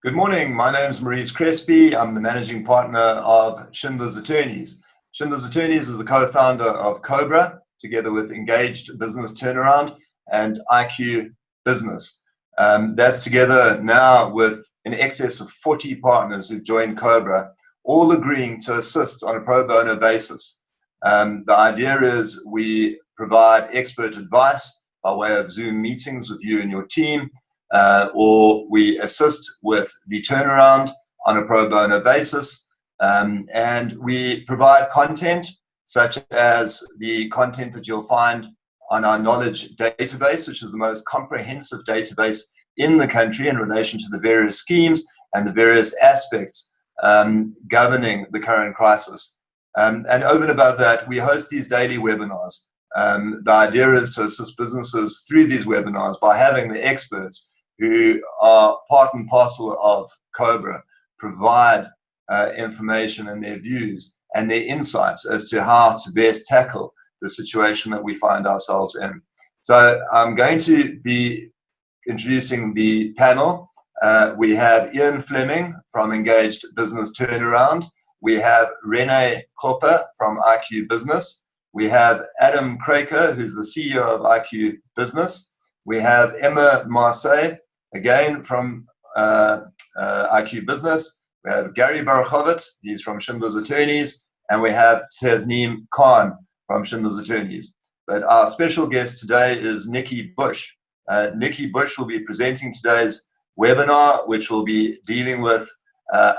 Good morning. My name is Maurice Crespi. I'm the managing partner of Schindler's Attorneys. Schindler's Attorneys is the co-founder of COBRA, together with Engaged Business Turnaround and IQ Business. That's together now with in excess of 40 partners who've joined COBRA, all agreeing to assist on a pro bono basis. The idea is we provide expert advice by way of Zoom meetings with you and your team, or we assist with the turnaround on a pro bono basis, and we provide content such as the content that you'll find on our knowledge database, which is the most comprehensive database in the country in relation to the various schemes and the various aspects governing the current crisis. And over and above that, we host these daily webinars. The idea is to assist businesses through these webinars by having the experts who are part and parcel of COBRA provide information and their views and their insights as to how to best tackle the situation that we find ourselves in. So I'm going to be introducing the panel. We have Ian Fleming from Engaged Business Turnaround. We have Renee Kopper from IQ Business. We have Adam Kraker, who's the CEO of IQ Business. We have Emma Marseille, again from IQ Business. We have Gary Barachowitz, he's from Schindler's Attorneys, and we have Tasneem Khan from Schindler's Attorneys. But our special guest today is Nikki Bush. Nikki Bush will be presenting today's webinar, which will be dealing with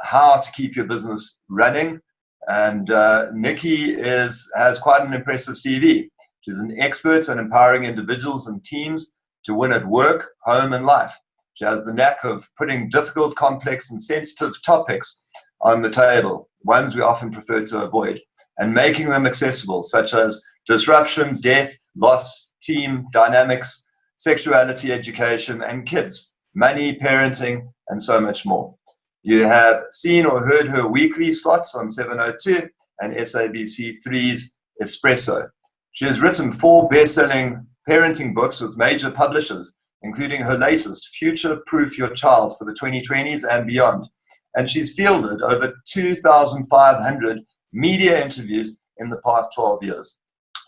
how to keep your business running. And Nikki has quite an impressive CV. She's an expert in empowering individuals and teams to win at work, home, and life. She has the knack of putting difficult, complex, and sensitive topics on the table, ones we often prefer to avoid, and making them accessible, such as disruption, death, loss, team dynamics, sexuality, education, and kids, money, parenting, and so much more. You have seen or heard her weekly slots on 702 and SABC3's Espresso. She has written 4 best-selling parenting books with major publishers, including her latest, Future Proof Your Child for the 2020s and beyond. And she's fielded over 2,500 media interviews in the past 12 years.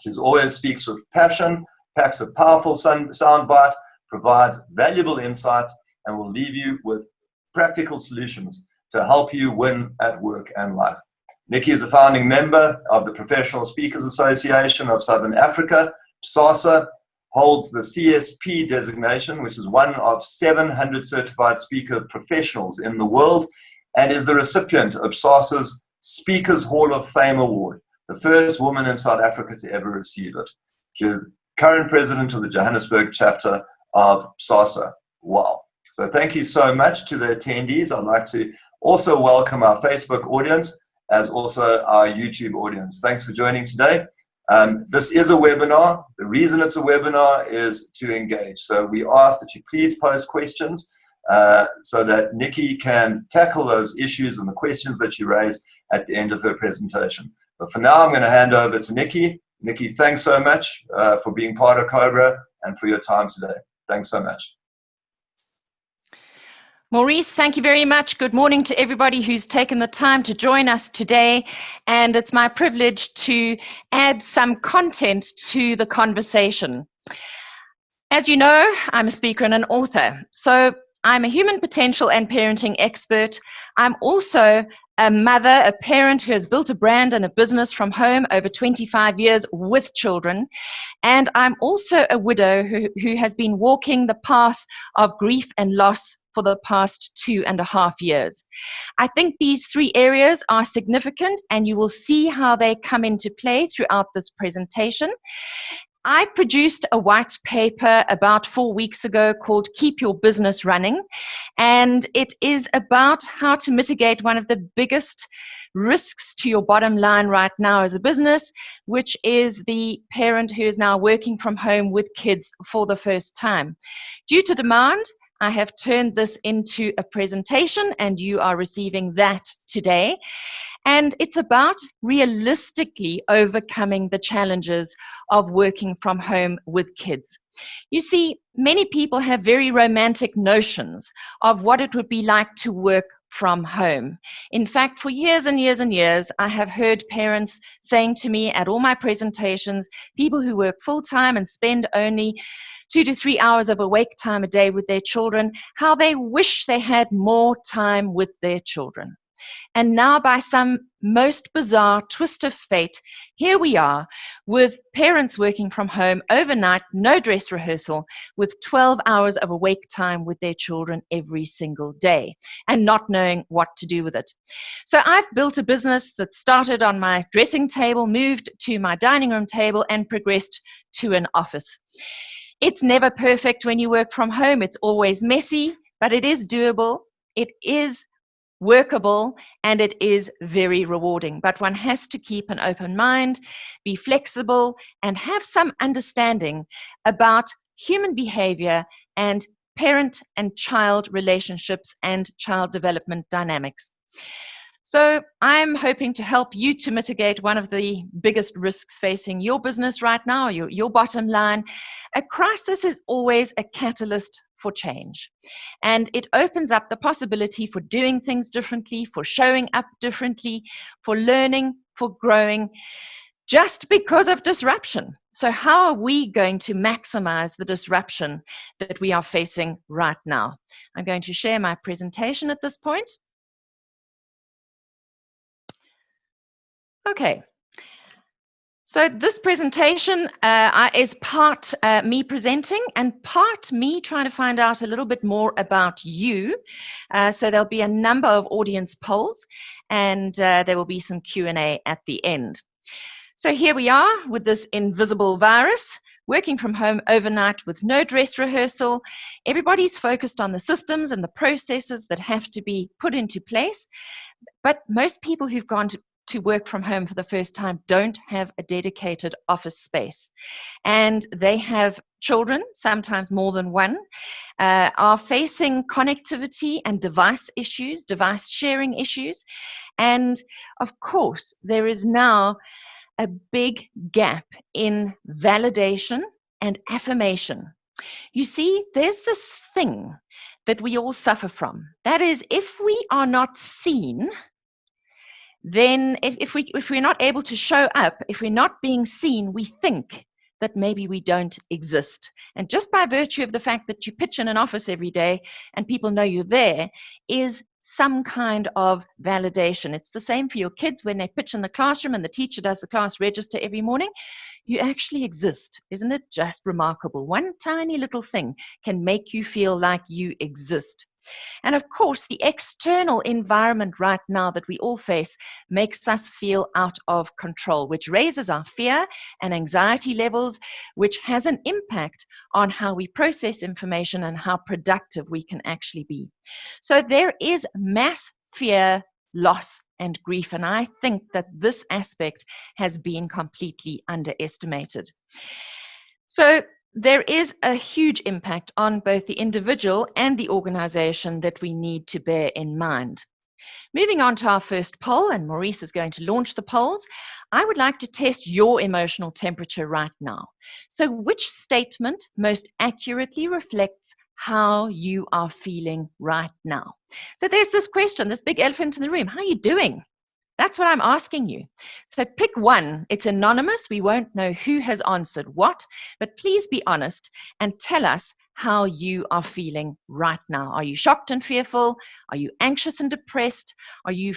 She always speaks with passion, packs a powerful soundbite, provides valuable insights, and will leave you with practical solutions to help you win at work and life. Nikki is a founding member of the Professional Speakers Association of Southern Africa, SASA, holds the CSP designation, which is one of 700 certified speaker professionals in the world, and is the recipient of SASA's Speakers Hall of Fame Award, the first woman in South Africa to ever receive it. She is current president of the Johannesburg chapter of SASA. Wow. So thank you so much to the attendees. I'd like to also welcome our Facebook audience as also our YouTube audience. Thanks for joining today. This is a webinar. The reason it's a webinar is to engage. So we ask that you please post questions so that Nikki can tackle those issues and the questions that you raise at the end of her presentation. But for now, I'm going to hand over to Nikki. Nikki, thanks so much for being part of COBRA and for your time today. Thanks so much. Maurice, thank you very much. Good morning to everybody who's taken the time to join us today. And it's my privilege to add some content to the conversation. As you know, I'm a speaker and an author. So I'm a human potential and parenting expert. I'm also a mother, a parent who has built a brand and a business from home over 25 years with children. And I'm also a widow who has been walking the path of grief and loss for the past 2.5 years. I think these 3 areas are significant, and you will see how they come into play throughout this presentation. I produced a white paper about 4 weeks ago called Keep Your Business Running, and it is about how to mitigate one of the biggest risks to your bottom line right now as a business, which is the parent who is now working from home with kids for the first time. Due to demand, I have turned this into a presentation, and you are receiving that today. And it's about realistically overcoming the challenges of working from home with kids. You see, many people have very romantic notions of what it would be like to work from home. In fact, for years and years and years, I have heard parents saying to me at all my presentations, people who work full-time and spend only 2 to 3 hours of awake time a day with their children, how they wish they had more time with their children. And now, by some most bizarre twist of fate, here we are with parents working from home overnight, no dress rehearsal, with 12 hours of awake time with their children every single day, and not knowing what to do with it. So I've built a business that started on my dressing table, moved to my dining room table, and progressed to an office. It's never perfect when you work from home. It's always messy, but it is doable. It is workable, and it is very rewarding. But one has to keep an open mind, be flexible, and have some understanding about human behavior and parent and child relationships and child development dynamics. So I'm hoping to help you to mitigate one of the biggest risks facing your business right now, your bottom line. A crisis is always a catalyst for change. And it opens up the possibility for doing things differently, for showing up differently, for learning, for growing, just because of disruption. So how are we going to maximize the disruption that we are facing right now? I'm going to share my presentation at this point. Okay. So this presentation is part me presenting and part me trying to find out a little bit more about you. So there'll be a number of audience polls, and there will be some Q&A at the end. So here we are with this invisible virus, working from home overnight with no dress rehearsal. Everybody's focused on the systems and the processes that have to be put into place. But most people who've gone to work from home for the first time don't have a dedicated office space. And they have children, sometimes more than one, are facing connectivity and device issues, device sharing issues. And of course, there is now a big gap in validation and affirmation. You see, there's this thing that we all suffer from. That is, if we are not seen, then if we're not able to show up, if we're not being seen, we think that maybe we don't exist. And just by virtue of the fact that you pitch in an office every day and people know you're there is some kind of validation. It's the same for your kids when they pitch in the classroom and the teacher does the class register every morning. You actually exist. Isn't it just remarkable? One tiny little thing can make you feel like you exist. And of course, the external environment right now that we all face makes us feel out of control, which raises our fear and anxiety levels, which has an impact on how we process information and how productive we can actually be. So there is mass fear, loss, and grief, and I think that this aspect has been completely underestimated. So there is a huge impact on both the individual and the organization that we need to bear in mind. Moving on to our first poll, and Maurice is going to launch the polls, I would like to test your emotional temperature right now. So which statement most accurately reflects how you are feeling right now? So there's this question, this big elephant in the room. How are you doing? That's what I'm asking you. So pick one. It's anonymous. We won't know who has answered what, but please be honest and tell us how you are feeling right now. Are you shocked and fearful? Are you anxious and depressed? Are you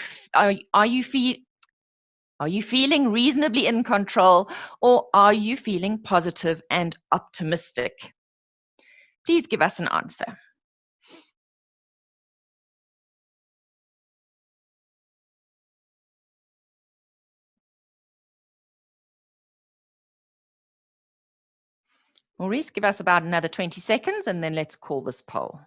feeling reasonably in control, or are you feeling positive and optimistic? Please give us an answer. Maurice, give us about another 20 seconds and then let's call this poll.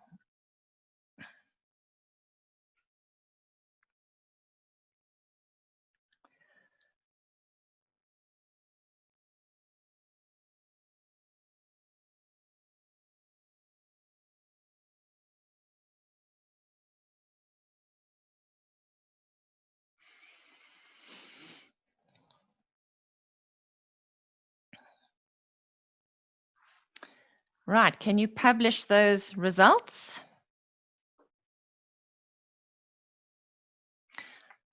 Right, can you publish those results?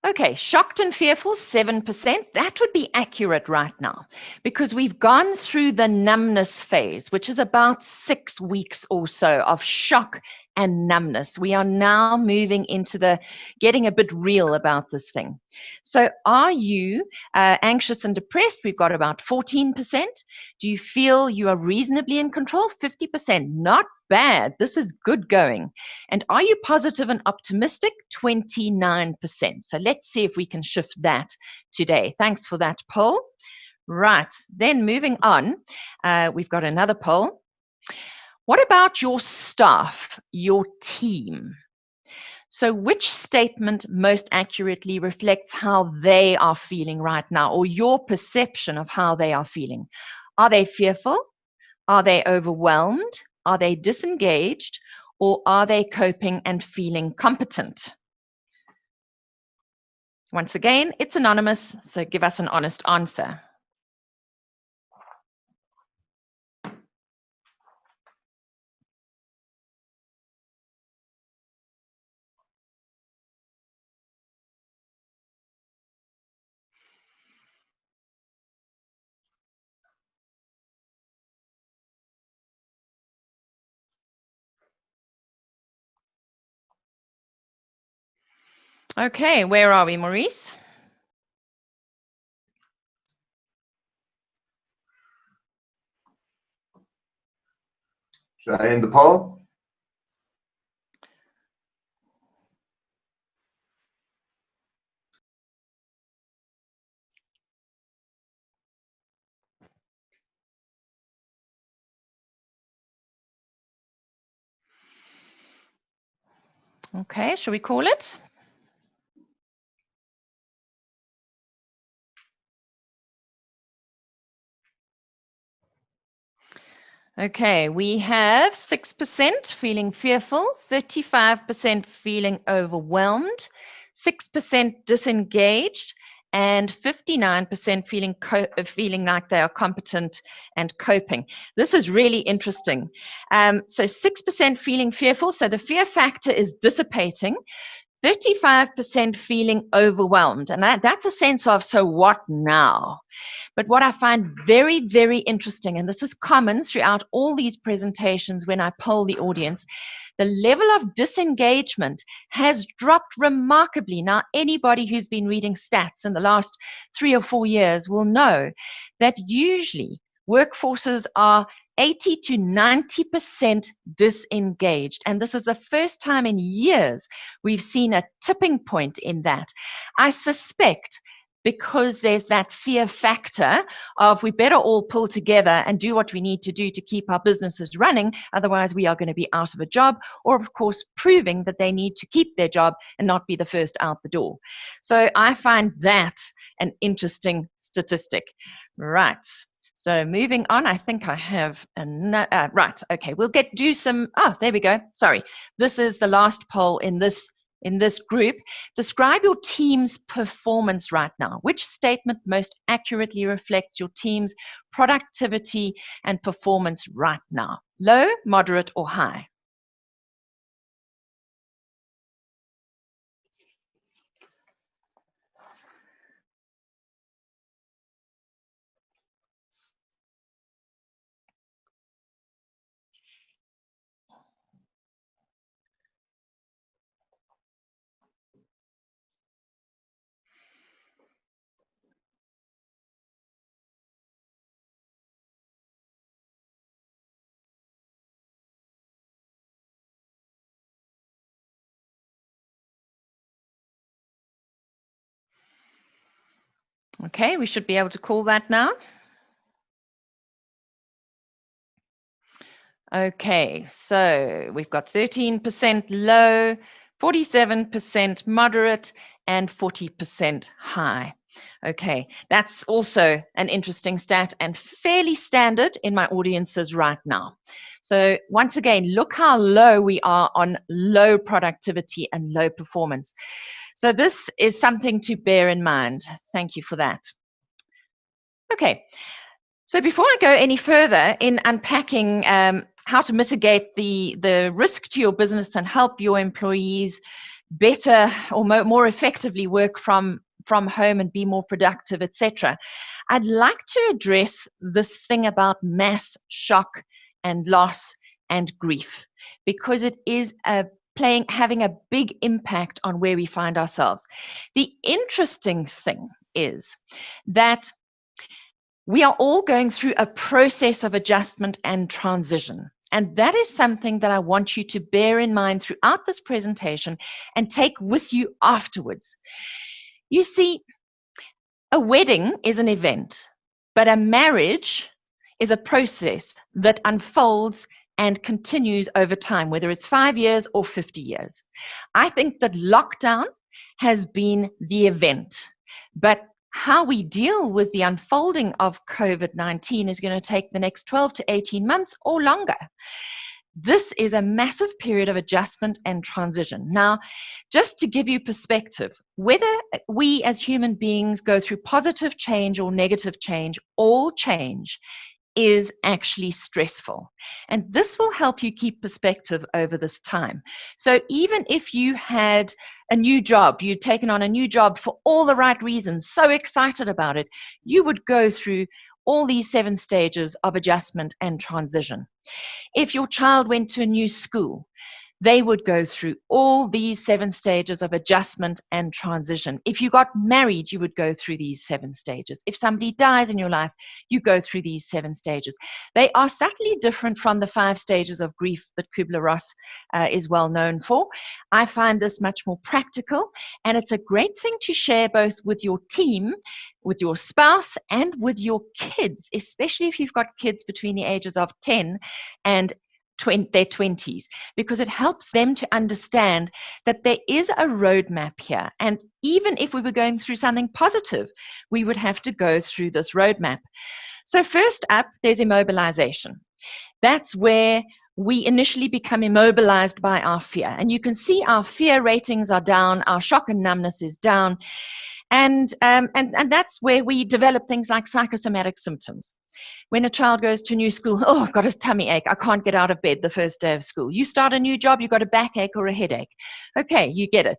Okay, shocked and fearful, 7%. That would be accurate right now because we've gone through the numbness phase, which is about 6 weeks or so of shock and numbness. We are now moving into the getting a bit real about this thing. So are you anxious and depressed? We've got about 14%. Do you feel you are reasonably in control? 50%. Not bad. This is good going. And are you positive and optimistic? 29%. So let's see if we can shift that today. Thanks for that poll. Right, then moving on, we've got another poll. What about your staff, your team? So which statement most accurately reflects how they are feeling right now, or your perception of how they are feeling? Are they fearful? Are they overwhelmed? Are they disengaged? Or are they coping and feeling competent? Once again, it's anonymous, so give us an honest answer. Okay, where are we, Maurice? Should I end the poll? Okay, shall we call it? Okay, we have 6% feeling fearful, 35% feeling overwhelmed, 6% disengaged, and 59% feeling like they are competent and coping. This is really interesting. So 6% feeling fearful, so the fear factor is dissipating. 35% feeling overwhelmed, and that's a sense of, so what now? But what I find very, very interesting, and this is common throughout all these presentations when I poll the audience, the level of disengagement has dropped remarkably. Now, anybody who's been reading stats in the last 3 or 4 years will know that usually workforces are 80 to 90% disengaged. And this is the first time in years we've seen a tipping point in that. I suspect because there's that fear factor of we better all pull together and do what we need to do to keep our businesses running, otherwise we are going to be out of a job, or of course proving that they need to keep their job and not be the first out the door. So I find that an interesting statistic. Right. So moving on, I think I have right. Okay, we'll do some. Oh, there we go. Sorry, this is the last poll in this group. Describe your team's performance right now. Which statement most accurately reflects your team's productivity and performance right now? Low, moderate, or high? Okay, we should be able to call that now. Okay, so we've got 13% low, 47% moderate, and 40% high. Okay, that's also an interesting stat and fairly standard in my audiences right now. So once again, look how low we are on low productivity and low performance. So this is something to bear in mind. Thank you for that. Okay, so before I go any further in unpacking how to mitigate the risk to your business and help your employees better or more effectively work from home and be more productive, etc. I'd like to address this thing about mass shock and loss and grief, because it is having a big impact on where we find ourselves. The interesting thing is that we are all going through a process of adjustment and transition. And that is something that I want you to bear in mind throughout this presentation and take with you afterwards. You see, a wedding is an event, but a marriage is a process that unfolds and continues over time, whether it's 5 years or 50 years. I think that lockdown has been the event, but how we deal with the unfolding of COVID-19 is going to take the next 12 to 18 months or longer. This is a massive period of adjustment and transition. Now, just to give you perspective, whether we as human beings go through positive change or negative change, all change is actually stressful. And this will help you keep perspective over this time. So even if you had a new job, you'd taken on a new job for all the right reasons, so excited about it, you would go through all these 7 stages of adjustment and transition. If your child went to a new school, they would go through all these 7 stages of adjustment and transition. If you got married, you would go through these 7 stages. If somebody dies in your life, you go through these 7 stages. They are subtly different from the 5 stages of grief that Kubler-Ross is well known for. I find this much more practical, and it's a great thing to share both with your team, with your spouse, and with your kids, especially if you've got kids between the ages of 10 and their 20s, because it helps them to understand that there is a roadmap here. And even if we were going through something positive, we would have to go through this roadmap. So first up, there's immobilization. That's where we initially become immobilized by our fear. And you can see our fear ratings are down, our shock and numbness is down. And that's where we develop things like psychosomatic symptoms. When a child goes to a new school, oh, I've got a tummy ache, I can't get out of bed the first day of school. You start a new job, you've got a backache or a headache. Okay, you get it.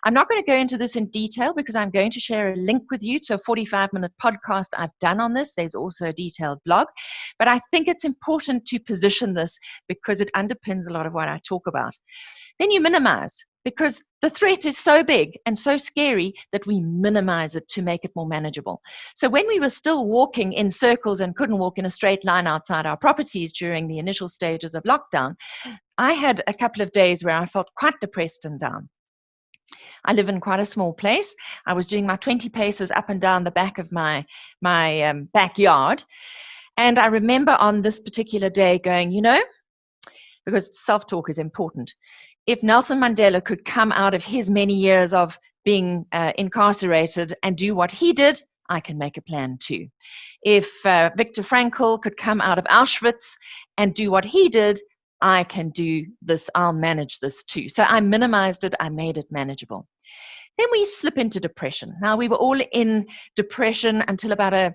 I'm not going to go into this in detail because I'm going to share a link with you to a 45-minute podcast I've done on this. There's also a detailed blog. But I think it's important to position this because it underpins a lot of what I talk about. Then you minimize, because the threat is so big and so scary that we minimize it to make it more manageable. So when we were still walking in circles and couldn't walk in a straight line outside our properties during the initial stages of lockdown, I had a couple of days where I felt quite depressed and down. I live in quite a small place. I was doing my 20 paces up and down the back of my backyard. And I remember on this particular day going, you know, because self-talk is important. If Nelson Mandela could come out of his many years of being incarcerated and do what he did, I can make a plan too. If Viktor Frankl could come out of Auschwitz and do what he did, I can do this, I'll manage this too. So I minimized it, I made it manageable. Then we slip into depression. Now, we were all in depression until about a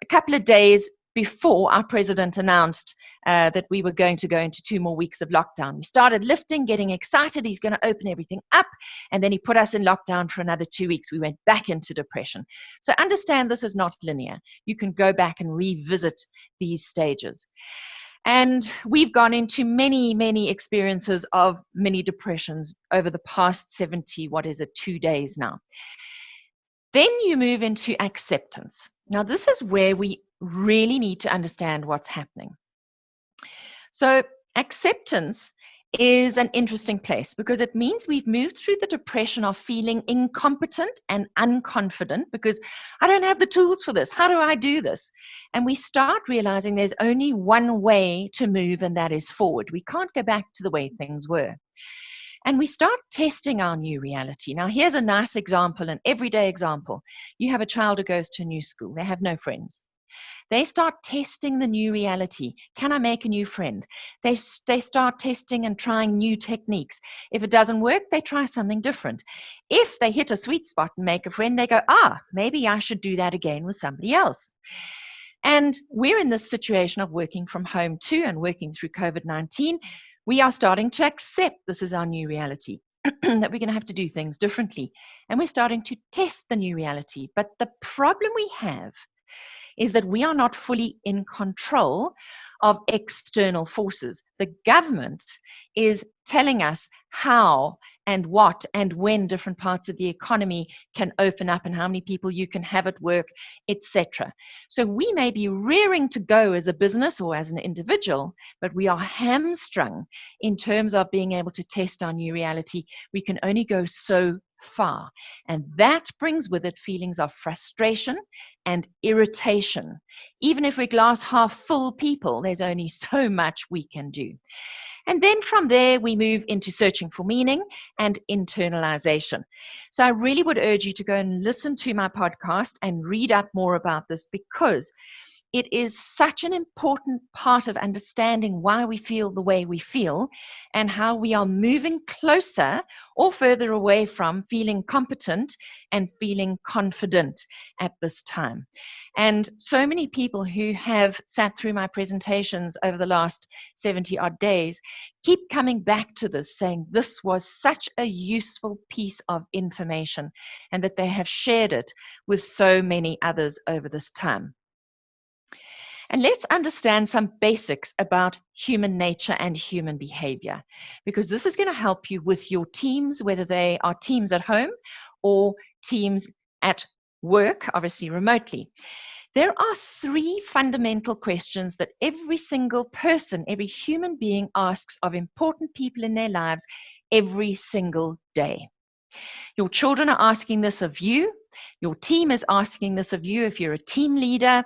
couple of days before our president announced that we were going to go into 2 more weeks of lockdown. We started lifting, getting excited. He's going to open everything up. And then he put us in lockdown for another 2 weeks. We went back into depression. So understand this is not linear. You can go back and revisit these stages. And we've gone into many, many experiences of mini depressions over the past 2 days now. Then you move into acceptance. Now, this is where we really need to understand what's happening. So acceptance is an interesting place because it means we've moved through the depression of feeling incompetent and unconfident because I don't have the tools for this. How do I do this? And we start realizing there's only one way to move, and that is forward. We can't go back to the way things were. And we start testing our new reality. Now, here's a nice example, an everyday example. You have a child who goes to a new school. They have no friends. They start testing the new reality. Can I make a new friend? They start testing and trying new techniques. If it doesn't work, they try something different. If they hit a sweet spot and make a friend, they go, maybe I should do that again with somebody else. And we're in this situation of working from home too and working through COVID-19. We are starting to accept this is our new reality, that we're going to have to do things differently. And we're starting to test the new reality. But the problem we have is that we are not fully in control of external forces. The government is telling us how and what and when different parts of the economy can open up and how many people you can have at work, etc. So we may be rearing to go as a business or as an individual, but we are hamstrung in terms of being able to test our new reality. We can only go so far. And that brings with it feelings of frustration and irritation. Even if we're glass half full people, there's only so much we can do. And then from there, we move into searching for meaning and internalization. So I really would urge you to go and listen to my podcast and read up more about this, because it is such an important part of understanding why we feel the way we feel and how we are moving closer or further away from feeling competent and feeling confident at this time. And so many people who have sat through my presentations over the last 70 odd days keep coming back to this, saying this was such a useful piece of information and that they have shared it with so many others over this time. And let's understand some basics about human nature and human behavior, because this is going to help you with your teams, whether they are teams at home or teams at work, obviously remotely. There are three fundamental questions that every single person, every human being asks of important people in their lives every single day. Your children are asking this of you. Your team is asking this of you if you're a team leader.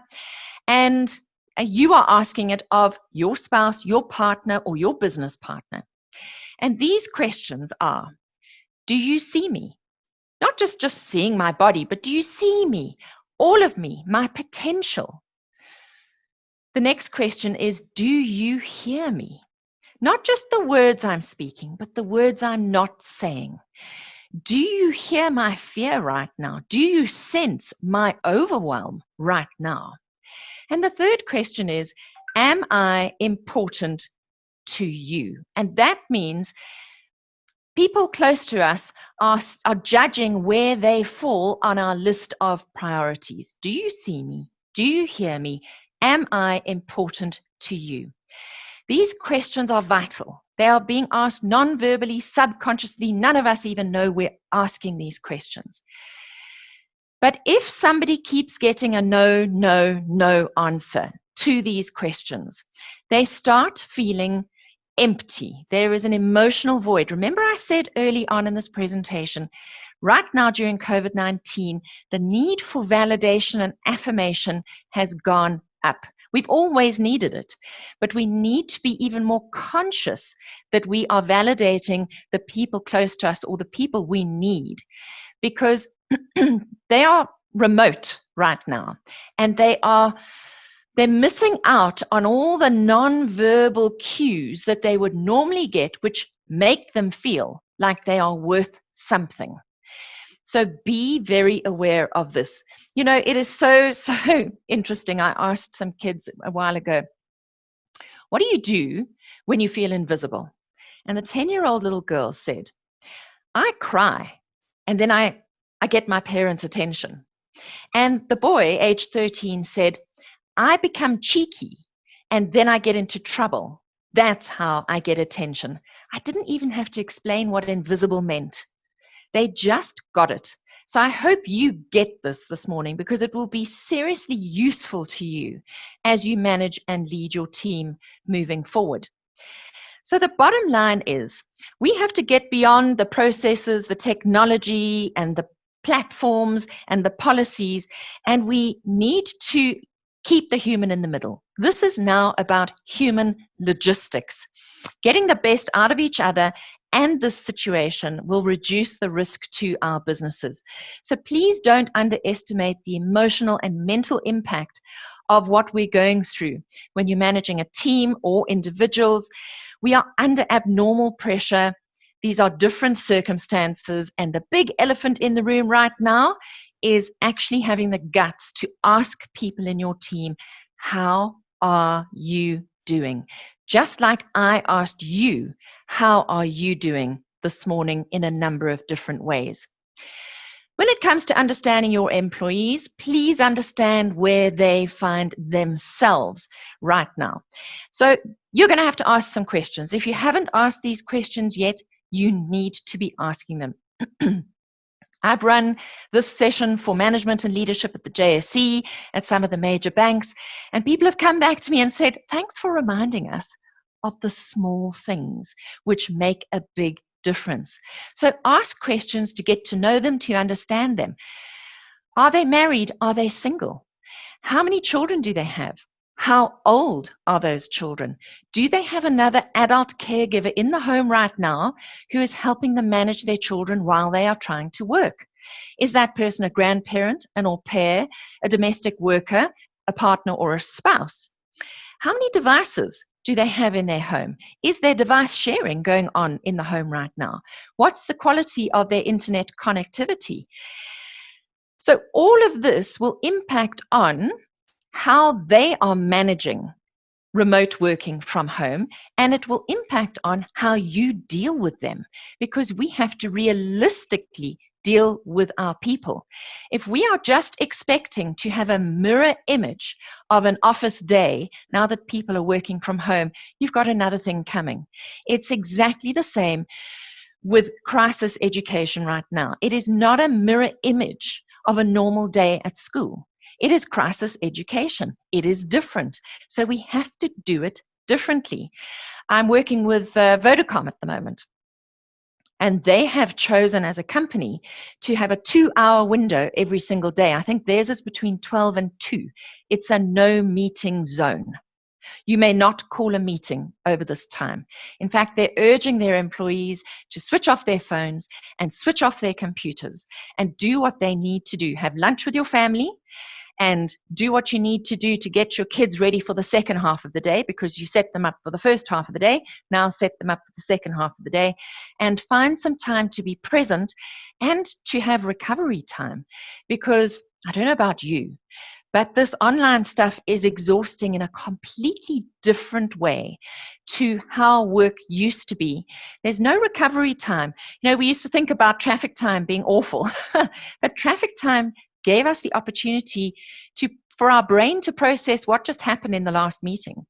And you are asking it of your spouse, your partner, or your business partner. And these questions are, do you see me? Not just seeing my body, but do you see me? All of me, my potential. The next question is, do you hear me? Not just the words I'm speaking, but the words I'm not saying. Do you hear my fear right now? Do you sense my overwhelm right now? And the third question is, am I important to you? And that means people close to us are judging where they fall on our list of priorities. Do you see me? Do you hear me? Am I important to you? These questions are vital. They are being asked non-verbally, subconsciously. None of us even know we're asking these questions. But if somebody keeps getting a no, no, no answer to these questions, they start feeling empty. There is an emotional void. Remember, I said early on in this presentation, right now during COVID-19, the need for validation and affirmation has gone up. We've always needed it, but we need to be even more conscious that we are validating the people close to us or the people we need, because they are remote right now, and they're missing out on all the non-verbal cues that they would normally get, which make them feel like they are worth something. So be very aware of this. You know, it is so interesting. I asked some kids a while ago, what do you do when you feel invisible? And the 10-year-old little girl said, I cry, and then I get my parents' attention. And the boy, age 13, said, I become cheeky, and then I get into trouble. That's how I get attention. I didn't even have to explain what invisible meant. They just got it. So I hope you get this morning, because it will be seriously useful to you as you manage and lead your team moving forward. So the bottom line is, we have to get beyond the processes, the technology, and the platforms and the policies, and we need to keep the human in the middle. This is now about human logistics. Getting the best out of each other and this situation will reduce the risk to our businesses. So please don't underestimate the emotional and mental impact of what we're going through when you're managing a team or individuals. We are under abnormal pressure. These are different circumstances, and the big elephant in the room right now is actually having the guts to ask people in your team, how are you doing? Just like I asked you, how are you doing this morning in a number of different ways? When it comes to understanding your employees, please understand where they find themselves right now. So you're going to have to ask some questions. If you haven't asked these questions yet, you need to be asking them. I've run this session for management and leadership at the JSE, at some of the major banks, and people have come back to me and said, thanks for reminding us of the small things which make a big difference. So ask questions to get to know them, to understand them. Are they married? Are they single? How many children do they have? How old are those children? Do they have another adult caregiver in the home right now who is helping them manage their children while they are trying to work? Is that person a grandparent, an au pair, a domestic worker, a partner, or a spouse? How many devices do they have in their home? Is there device sharing going on in the home right now? What's the quality of their internet connectivity? So all of this will impact on how they are managing remote working from home, and it will impact on how you deal with them, because we have to realistically deal with our people. If we are just expecting to have a mirror image of an office day now that people are working from home, you've got another thing coming. It's exactly the same with crisis education right now. It is not a mirror image of a normal day at school. It is crisis education. It is different. So we have to do it differently. I'm working with Vodacom at the moment, and they have chosen as a company to have a 2-hour window every single day. I think theirs is between 12 and 2. It's a no meeting zone. You may not call a meeting over this time. In fact, they're urging their employees to switch off their phones and switch off their computers and do what they need to do. Have lunch with your family and do what you need to do to get your kids ready for the second half of the day, because you set them up for the first half of the day. Now set them up for the second half of the day, and find some time to be present and to have recovery time. Because I don't know about you, but this online stuff is exhausting in a completely different way to how work used to be. There's no recovery time. You know, we used to think about traffic time being awful, but traffic time gave us the opportunity for our brain to process what just happened in the last meeting.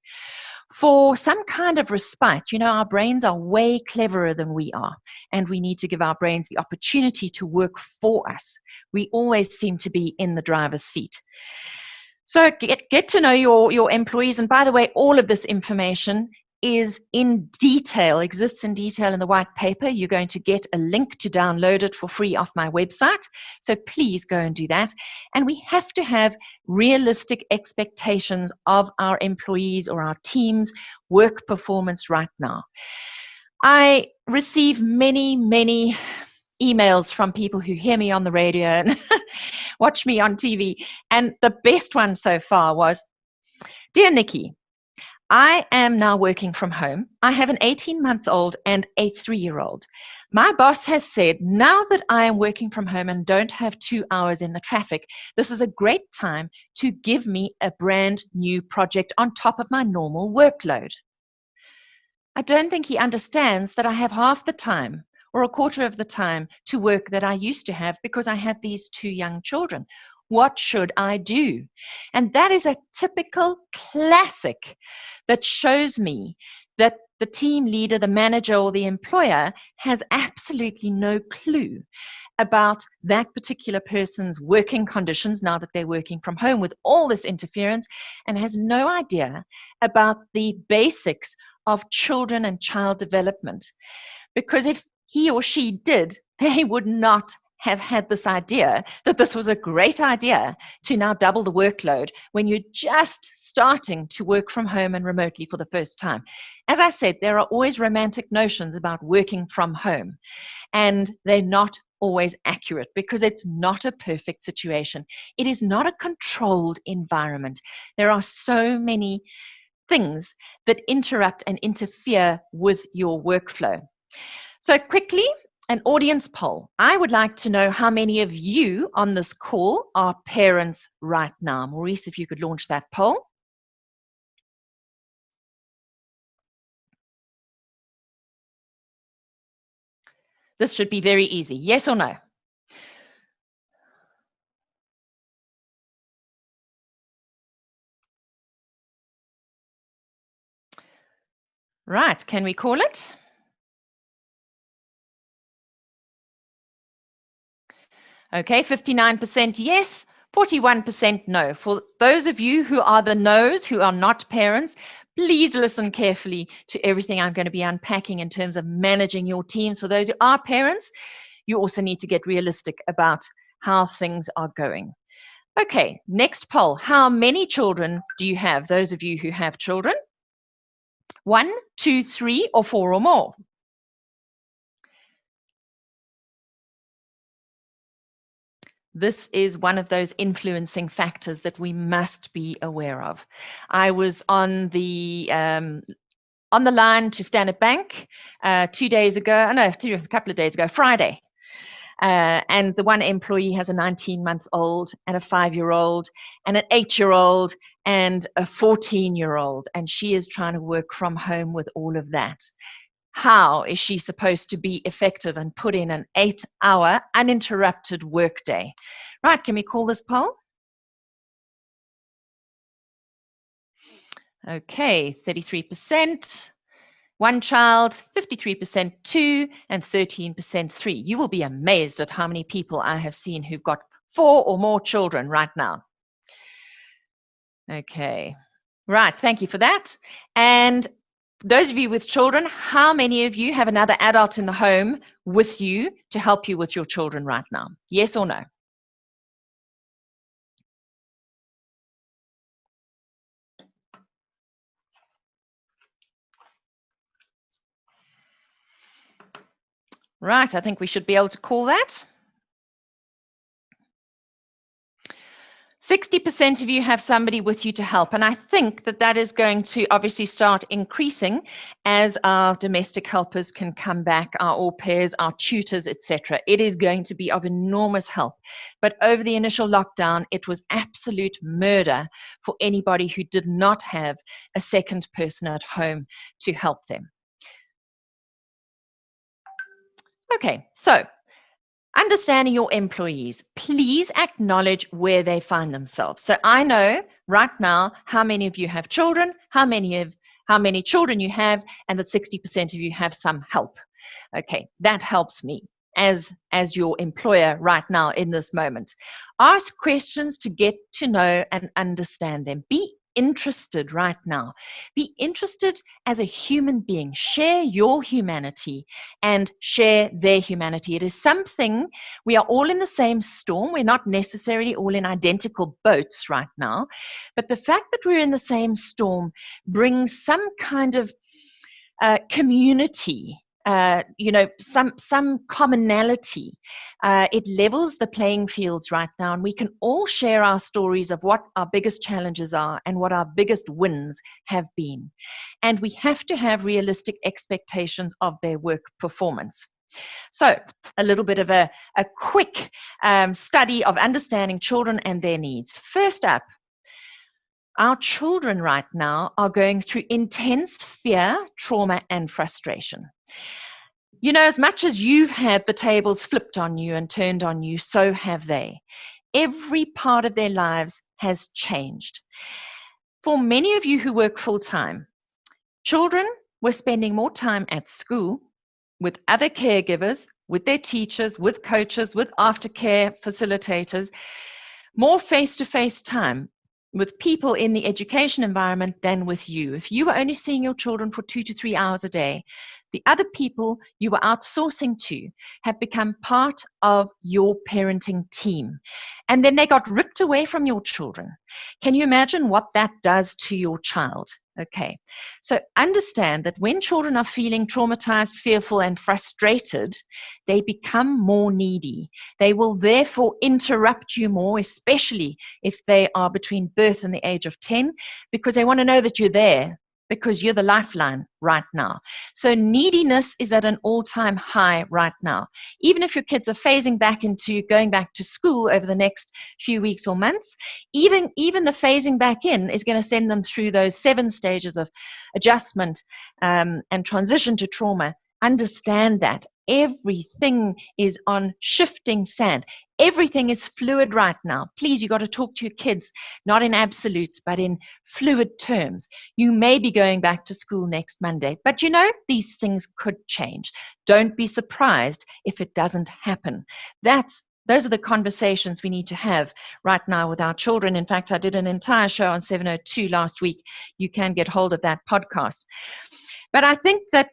For some kind of respite, you know, our brains are way cleverer than we are, and we need to give our brains the opportunity to work for us. We always seem to be in the driver's seat. So get to know your employees. And by the way, all of this information is in detail, exists in detail in the white paper. You're going to get a link to download it for free off my website. So please go and do that. And we have to have realistic expectations of our employees or our team's work performance right now. I receive many, many emails from people who hear me on the radio and watch me on TV. And the best one so far was, "Dear Nikki, I am now working from home. I have an 18-month-old and a 3-year-old. My boss has said, now that I am working from home and don't have 2 hours in the traffic, this is a great time to give me a brand new project on top of my normal workload. I don't think he understands that I have half the time or a quarter of the time to work that I used to have because I have these 2 young children. What should I do?" And that is a typical classic that shows me that the team leader, the manager, or the employer has absolutely no clue about that particular person's working conditions now that they're working from home with all this interference, and has no idea about the basics of children and child development. Because if he or she did, they would not have had this idea that this was a great idea to now double the workload when you're just starting to work from home and remotely for the first time. As I said, there are always romantic notions about working from home, and they're not always accurate because it's not a perfect situation. It is not a controlled environment. There are so many things that interrupt and interfere with your workflow. So quickly, an audience poll. I would like to know how many of you on this call are parents right now. Maurice, if you could launch that poll. This should be very easy. Yes or no? Right, can we call it? Okay, 59% yes, 41% no. For those of you who are the no's, who are not parents, please listen carefully to everything I'm going to be unpacking in terms of managing your teams. For those who are parents, you also need to get realistic about how things are going. Okay, next poll. How many children do you have? Those of you who have children. 1, 2, 3, or 4 or more? This is one of those influencing factors that we must be aware of. I was on the line to Standard Bank 2 days ago, no, a couple of days ago, Friday. And the one employee has a 19-month-old and a 5-year-old and an 8-year-old and a 14-year-old, and she is trying to work from home with all of that. How is she supposed to be effective and put in an 8-hour uninterrupted workday? Right, can we call this poll? Okay, 33%. 1 child, 53% 2, and 13% 3. You will be amazed at how many people I have seen who've got 4 or more children right now. Okay, right, thank you for that. And those of you with children, how many of you have another adult in the home with you to help you with your children right now? Yes or no? Right, I think we should be able to call that. 60% of you have somebody with you to help, and I think that that is going to obviously start increasing as our domestic helpers can come back, our au pairs, our tutors, etc. It is going to be of enormous help. But over the initial lockdown, it was absolute murder for anybody who did not have a second person at home to help them. Okay, so understanding your employees, please acknowledge where they find themselves. So I know right now how many of you have children, how many children you have, and that 60% of you have some help. Okay, that helps me as your employer right now in this moment. Ask questions to get to know and understand them. Be interested right now. Be interested as a human being. Share your humanity and share their humanity. It is something, we are all in the same storm. We're not necessarily all in identical boats right now, but the fact that we're in the same storm brings some kind of community, some commonality. It levels the playing fields right now, and we can all share our stories of what our biggest challenges are and what our biggest wins have been. And we have to have realistic expectations of their work performance. So a little bit of a quick study of understanding children and their needs. First up, our children right now are going through intense fear, trauma, and frustration. You know, as much as you've had the tables flipped on you and turned on you, so have they. Every part of their lives has changed. For many of you who work full-time, children were spending more time at school with other caregivers, with their teachers, with coaches, with aftercare facilitators, more face-to-face time with people in the education environment than with you. If you were only seeing your children for 2 to 3 hours a day, the other people you were outsourcing to have become part of your parenting team. And then they got ripped away from your children. Can you imagine what that does to your child? Okay, so understand that when children are feeling traumatized, fearful, and frustrated, they become more needy. They will therefore interrupt you more, especially if they are between birth and the age of 10, because they want to know that you're there, because you're the lifeline right now. So neediness is at an all-time high right now. Even if your kids are phasing back into going back to school over the next few weeks or months, even the phasing back in is going to send them through those 7 stages of adjustment and transition to trauma. Understand that Everything is on shifting sand. Everything is fluid right now. Please, you got to talk to your kids, not in absolutes, but in fluid terms. You may be going back to school next Monday, but you know, these things could change. Don't be surprised if it doesn't happen. Those are the conversations we need to have right now with our children. In fact, I did an entire show on 702 last week. You can get hold of that podcast. But I think that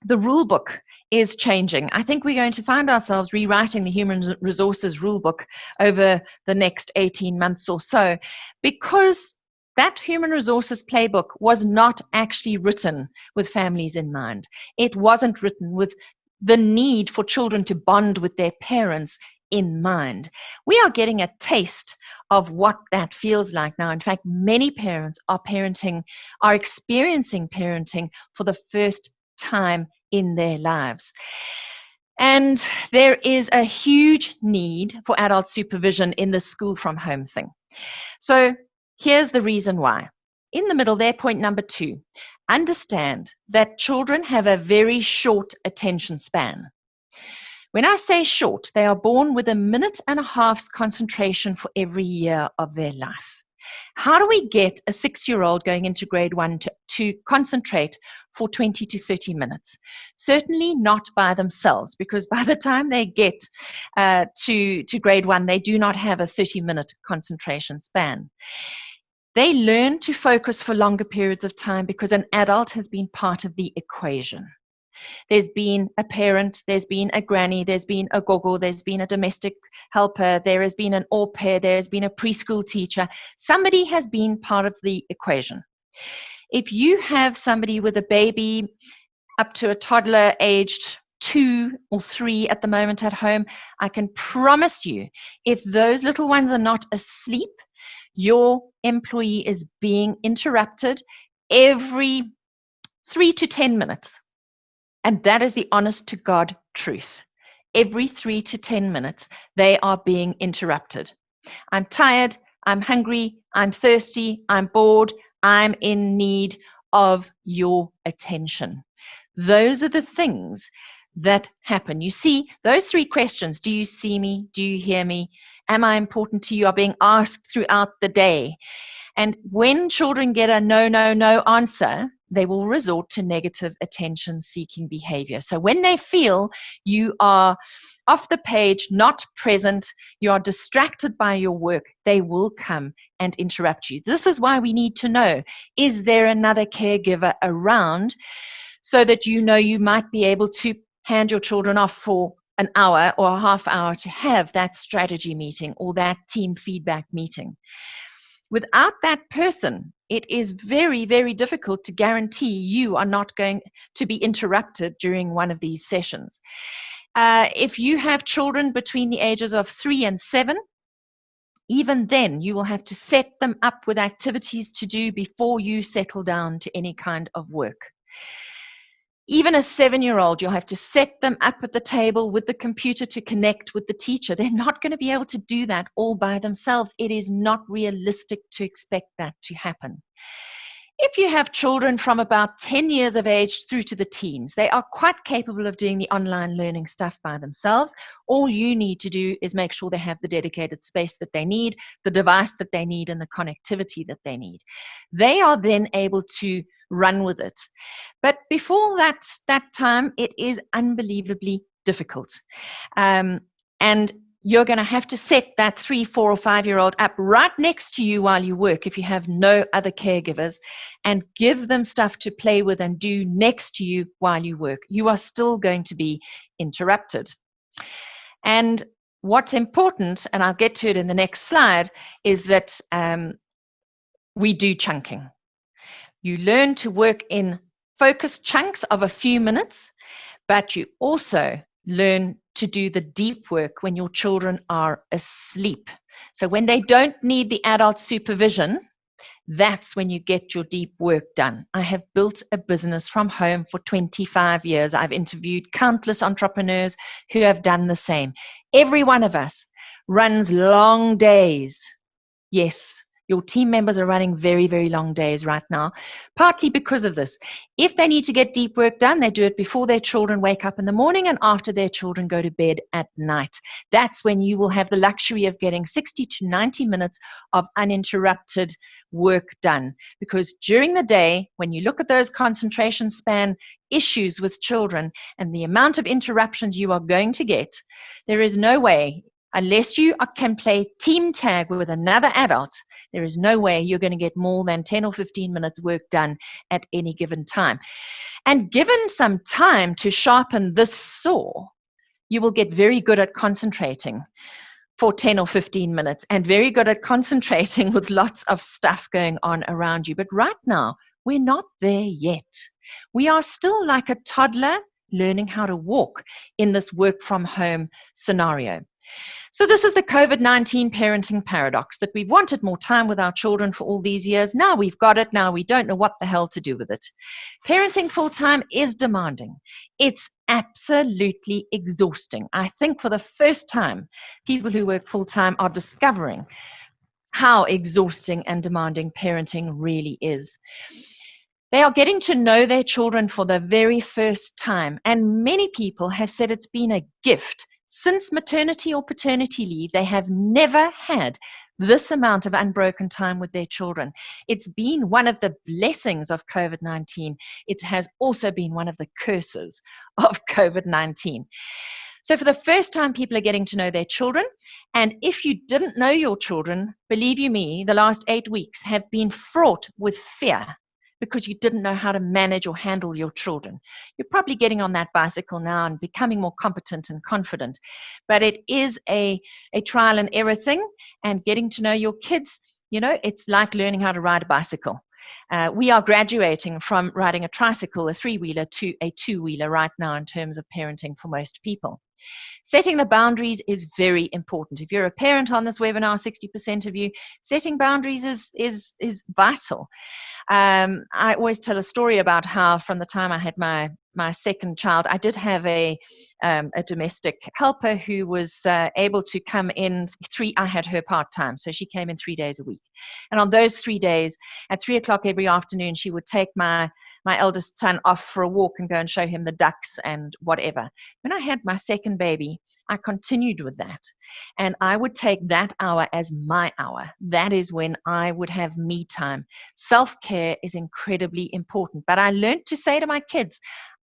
the rule book is changing. I think we're going to find ourselves rewriting the human resources rule book over the next 18 months or so, because that human resources playbook was not actually written with families in mind. It wasn't written with the need for children to bond with their parents in mind. We are getting a taste of what that feels like now. In fact, many parents are experiencing parenting for the first time in their lives. And there is a huge need for adult supervision in the school from home thing. So here's the reason why. In the middle there, point number 2, understand that children have a very short attention span. When I say short, they are born with 1.5 minutes concentration for every year of their life. How do we get a 6-year-old going into grade 1 to concentrate for 20 to 30 minutes? Certainly not by themselves, because by the time they get to grade 1, they do not have a 30-minute concentration span. They learn to focus for longer periods of time because an adult has been part of the equation. There's been a parent, there's been a granny, there's been a gogo, there's been a domestic helper, there has been an au pair, there's been a preschool teacher. Somebody has been part of the equation. If you have somebody with a baby up to a toddler aged 2 or 3 at the moment at home, I can promise you, if those little ones are not asleep, your employee is being interrupted every 3 to 10 minutes. And that is the honest to God truth. Every 3 to 10 minutes, they are being interrupted. I'm tired, I'm hungry, I'm thirsty, I'm bored, I'm in need of your attention. Those are the things that happen. You see, those 3 questions, do you see me? Do you hear me? Am I important to you? Are being asked throughout the day. And when children get a no, no, no answer, they will resort to negative attention-seeking behavior. So when they feel you are off the page, not present, you are distracted by your work, they will come and interrupt you. This is why we need to know, is there another caregiver around, so that you know you might be able to hand your children off for an hour or a half hour to have that strategy meeting or that team feedback meeting. Without that person, it is very, very difficult to guarantee you are not going to be interrupted during one of these sessions. If you have children between the ages of 3 and 7, even then you will have to set them up with activities to do before you settle down to any kind of work. Even a 7-year-old, you'll have to set them up at the table with the computer to connect with the teacher. They're not going to be able to do that all by themselves. It is not realistic to expect that to happen. If you have children from about 10 years of age through to the teens, they are quite capable of doing the online learning stuff by themselves. All you need to do is make sure they have the dedicated space that they need, the device that they need, and the connectivity that they need. They are then able to run with it. But before that time, it is unbelievably difficult. And you're going to have to set that 3, 4, or 5-year-old up right next to you while you work if you have no other caregivers, and give them stuff to play with and do next to you while you work. You are still going to be interrupted. And what's important, and I'll get to it in the next slide, is that we do chunking. You learn to work in focused chunks of a few minutes, but you also learn to do the deep work when your children are asleep. So when they don't need the adult supervision, that's when you get your deep work done. I have built a business from home for 25 years. I've interviewed countless entrepreneurs who have done the same. Every one of us runs long days. Yes, Your team members are running very, very long days right now, partly because of this. If they need to get deep work done, they do it before their children wake up in the morning and after their children go to bed at night. That's when you will have the luxury of getting 60 to 90 minutes of uninterrupted work done. Because during the day, when you look at those concentration span issues with children and the amount of interruptions you are going to get, there is no way, unless you can play team tag with another adult, there is no way you're going to get more than 10 or 15 minutes work done at any given time. And given some time to sharpen this saw, you will get very good at concentrating for 10 or 15 minutes and very good at concentrating with lots of stuff going on around you. But right now, we're not there yet. We are still like a toddler learning how to walk in this work from home scenario. So this is the COVID-19 parenting paradox, that we've wanted more time with our children for all these years. Now we've got it. Now we don't know what the hell to do with it. Parenting full-time is demanding. It's absolutely exhausting. I think for the first time, people who work full-time are discovering how exhausting and demanding parenting really is. They are getting to know their children for the very first time, and many people have said it's been a gift. Since maternity or paternity leave, they have never had this amount of unbroken time with their children. It's been one of the blessings of COVID-19. It has also been one of the curses of COVID-19. So for the first time, people are getting to know their children. And if you didn't know your children, believe you me, the last 8 weeks have been fraught with fear, because you didn't know how to manage or handle your children. You're probably getting on that bicycle now and becoming more competent and confident. But it is a trial and error thing, and getting to know your kids, it's like learning how to ride a bicycle. We are graduating from riding a tricycle, a three-wheeler, to a two-wheeler right now in terms of parenting for most people. Setting the boundaries is very important. If you're a parent on this webinar, 60% of you, setting boundaries is vital. I always tell a story about how from the time I had my second child, I did have a domestic helper who was able to come in I had her part-time, so she came in 3 days a week. And on those 3 days, at 3 o'clock every afternoon, she would take my eldest son off for a walk and go and show him the ducks and whatever. When I had my second baby, I continued with that. And I would take that hour as my hour. That is when I would have me time. Self-care is incredibly important. But I learned to say to my kids,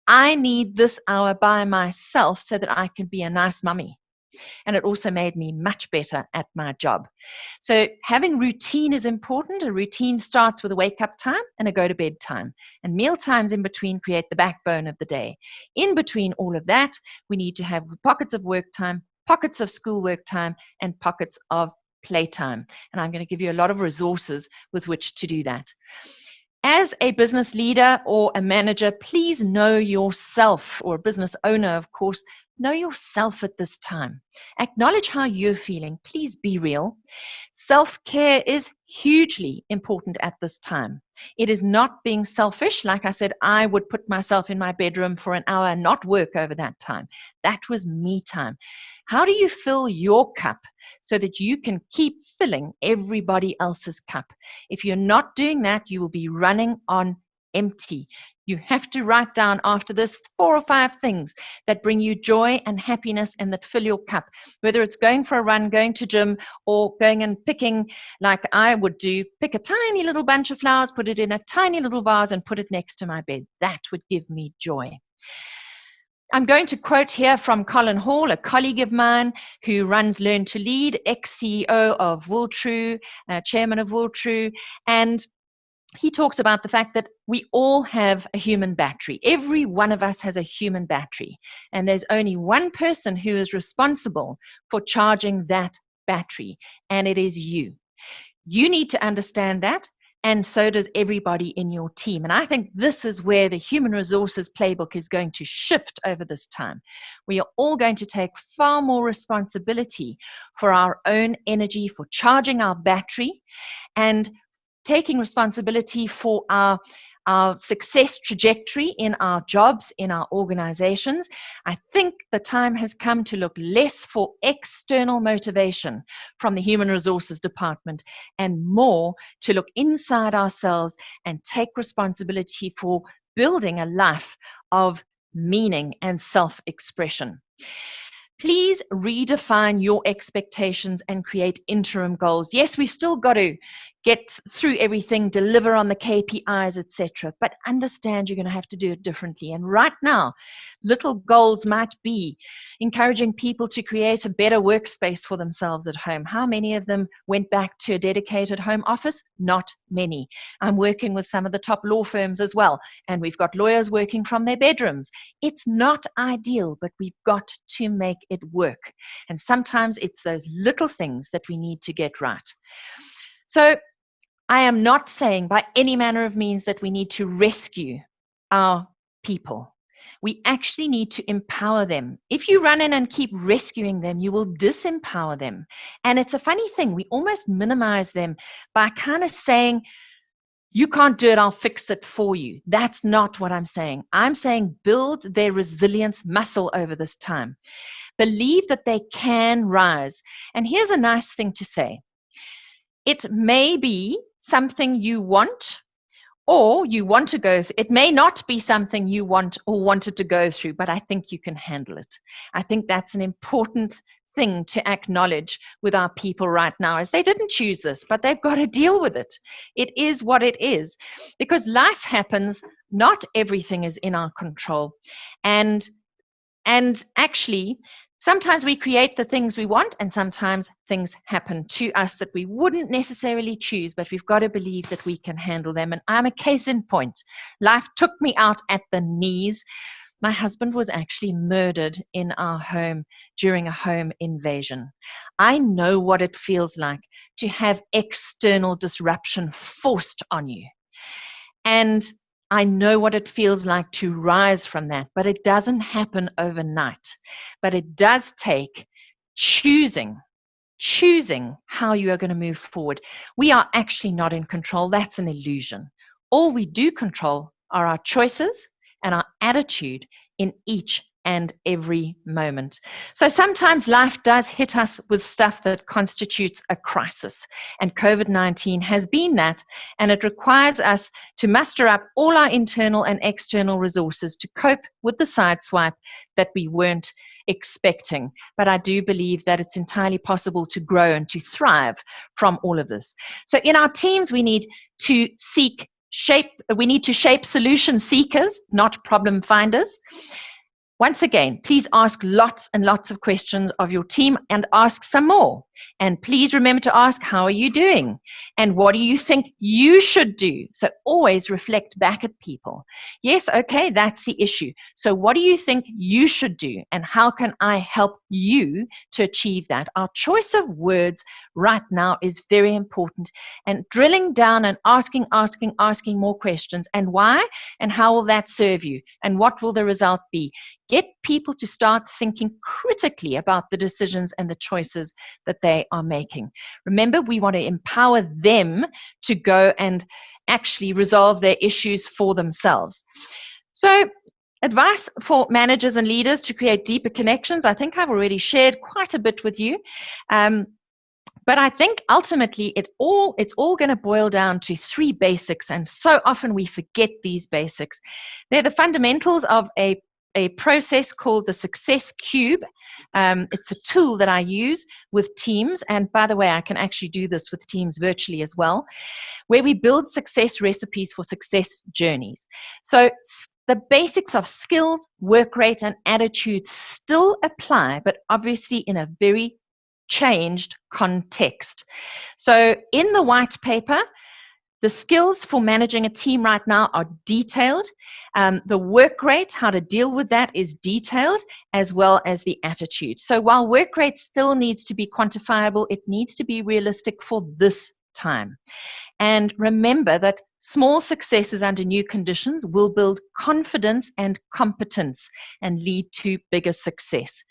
I need this hour by myself so that I can be a nice mummy. And it also made me much better at my job. So having routine is important. A routine starts with a wake-up time and a go-to-bed time. And meal times in between create the backbone of the day. In between all of that, we need to have pockets of work time, pockets of school work time, and pockets of playtime. And I'm going to give you a lot of resources with which to do that. As a business leader or a manager, please know yourself, or a business owner, of course, know yourself at this time. Acknowledge how you're feeling. Please be real. Self-care is hugely important at this time. It is not being selfish. Like I said, I would put myself in my bedroom for an hour and not work over that time. That was me time. How do you fill your cup so that you can keep filling everybody else's cup? If you're not doing that, you will be running on empty. You have to write down after this 4 or 5 things that bring you joy and happiness and that fill your cup. Whether it's going for a run, going to gym, or going and picking, like I would do, pick a tiny little bunch of flowers, put it in a tiny little vase and put it next to my bed. That would give me joy. I'm going to quote here from Colin Hall, a colleague of mine who runs Learn to Lead, ex-CEO of Wooltrue, chairman of Wooltrue, and he talks about the fact that we all have a human battery. Every one of us has a human battery, and there's only one person who is responsible for charging that battery, and it is you. You need to understand that, and so does everybody in your team. And I think this is where the human resources playbook is going to shift over this time. We are all going to take far more responsibility for our own energy, for charging our battery, and taking responsibility for our our success trajectory in our jobs, in our organizations, I think the time has come to look less for external motivation from the human resources department and more to look inside ourselves and take responsibility for building a life of meaning and self-expression. Please redefine your expectations and create interim goals. Yes, we've still got to get through everything, deliver on the KPIs, etc. But understand you're going to have to do it differently. And right now, little goals might be encouraging people to create a better workspace for themselves at home. How many of them went back to a dedicated home office? Not many. I'm working with some of the top law firms as well, and we've got lawyers working from their bedrooms. It's not ideal, but we've got to make it work. And sometimes it's those little things that we need to get right. So I am not saying by any manner of means that we need to rescue our people. We actually need to empower them. If you run in and keep rescuing them, you will disempower them. And it's a funny thing, we almost minimize them by kind of saying, you can't do it, I'll fix it for you. That's not what I'm saying. I'm saying build their resilience muscle over this time. Believe that they can rise. And here's a nice thing to say. It may be something you want or you want to go through. It may not be something you want or wanted to go through, but I think you can handle it. I think that's an important thing to acknowledge with our people right now, is they didn't choose this, but they've got to deal with it. It is what it is, because life happens. Not everything is in our control. And actually, sometimes we create the things we want, and sometimes things happen to us that we wouldn't necessarily choose, but we've got to believe that we can handle them. And I'm a case in point. Life took me out at the knees. My husband was actually murdered in our home during a home invasion. I know what it feels like to have external disruption forced on you. And I know what it feels like to rise from that, but it doesn't happen overnight. But it does take choosing how you are going to move forward. We are actually not in control. That's an illusion. All we do control are our choices and our attitude in each and every moment. So sometimes life does hit us with stuff that constitutes a crisis, and COVID-19 has been that, and it requires us to muster up all our internal and external resources to cope with the sideswipe that we weren't expecting. But I do believe that it's entirely possible to grow and to thrive from all of this. So in our teams, we need to shape solution seekers, not problem finders. Once again, please ask lots and lots of questions of your team and ask some more. And please remember to ask, how are you doing? And what do you think you should do? So always reflect back at people. Yes, okay, that's the issue. So what do you think you should do? And how can I help you to achieve that? Our choice of words right now is very important. And drilling down and asking more questions. And why? And how will that serve you? And what will the result be? Get people to start thinking critically about the decisions and the choices that they are making. Remember, we want to empower them to go and actually resolve their issues for themselves. So, advice for managers and leaders to create deeper connections. I think I've already shared quite a bit with you. But I think ultimately it's all going to boil down to three basics, and so often we forget these basics. They're the fundamentals of a process called the Success Cube. It's a tool that I use with teams, and by the way, I can actually do this with teams virtually as well, where we build success recipes for success journeys. So the basics of skills, work rate, and attitude still apply, but obviously in a very changed context. So in the white paper, the skills for managing a team right now are detailed. The work rate, how to deal with that, is detailed, as well as the attitude. So while work rate still needs to be quantifiable, it needs to be realistic for this time. And remember that small successes under new conditions will build confidence and competence and lead to bigger success.